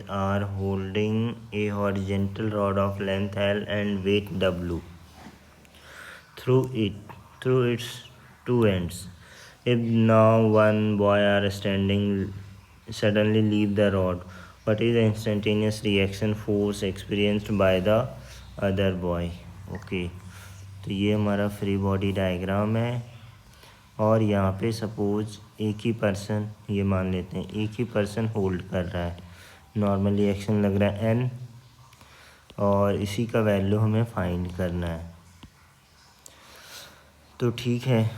are holding a horizontal rod of length L and weight W through its two ends. If now one boy are standing suddenly leave the rod, what is the instantaneous reaction force experienced by the other boy? Okay तो ये हमारा free body diagram है और यहाँ पे suppose एक ही person, ये मान लेते हैं एक ही पर्सन होल्ड कर रहा है, नॉर्मल रिएक्शन लग रहा है n और इसी का वैल्यू हमें फाइंड करना है। तो ठीक है,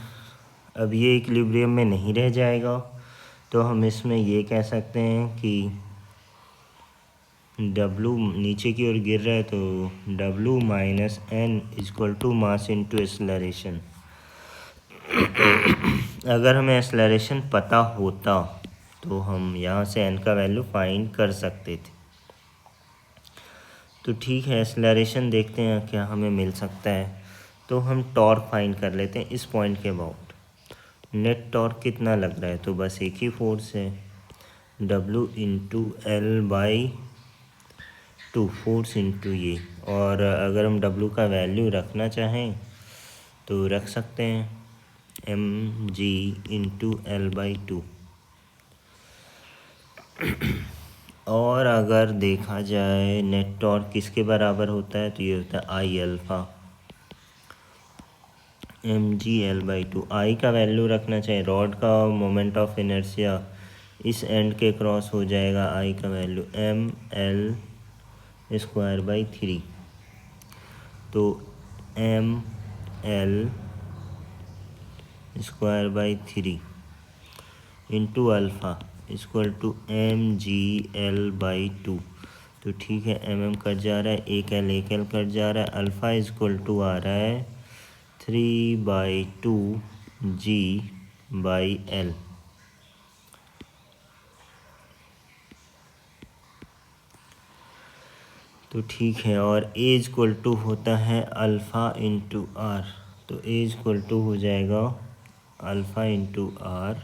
अब ये इक्विलिब्रियम में नहीं रह जाएगा तो हम इसमें ये कह सकते हैं कि W नीचे की ओर गिर रहा है तो W minus n equal to mass into acceleration. अगर हमें एक्सेलरेशन पता होता तो हम यहाँ से n का वैल्यू फाइंड कर सकते थे। तो ठीक है, एक्सेलरेशन देखते हैं क्या हमें मिल सकता है। तो हम टॉर्क फाइंड कर लेते हैं इस पॉइंट के अबाउट। नेट टॉर्क कितना लग रहा है, तो बस एक ही फोर्स है W into L by to, force into ये। और अगर हम W का वैल्यू रखना चाहें तो रख सकते हैं mg into L by to. और अगर देखा जाए नेट टॉर्क किसके बराबर होता है तो ये होता है I alpha mg L by two. I का वैल्यू रखना चाहिए, रॉड का मोमेंट ऑफ इनर्शिया इस एंड के क्रॉस हो जाएगा, आई का value m l square by 3। तो m l square by 3 into alpha equal to m g l by 2। तो ठीक है, एम कट जा रहा है, एक एल कट जा रहा है, अल्फ़ा इक्वल टू आ रहा है 3/2 जी बाई एल। तो ठीक है, और ए इक्वल टू होता है अल्फ़ा इंटू आर। तो ए इक्वल टू हो जाएगा अल्फ़ा इंटू आर।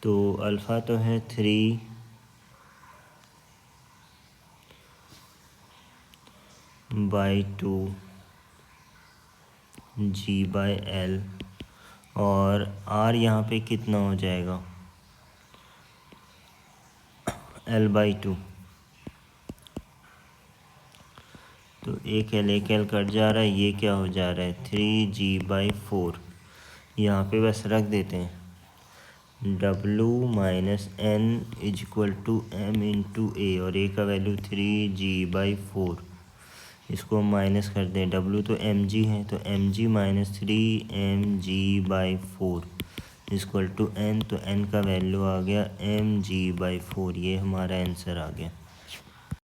तो अल्फ़ा तो है 3/2 जी बाई एल और आर यहाँ पे कितना हो जाएगा L/2। तो एक एल कट जा रहा है, ये क्या हो जा रहा है 3g/4। यहाँ पे बस रख देते हैं W minus n equal to m into a, और ए का वैल्यू 3g/4। इसको हम माइनस कर दें, W तो mg है तो mg minus 3mg/4 equal to n। तो n का वैल्यू आ गया mg/4। ये हमारा आंसर आ गया।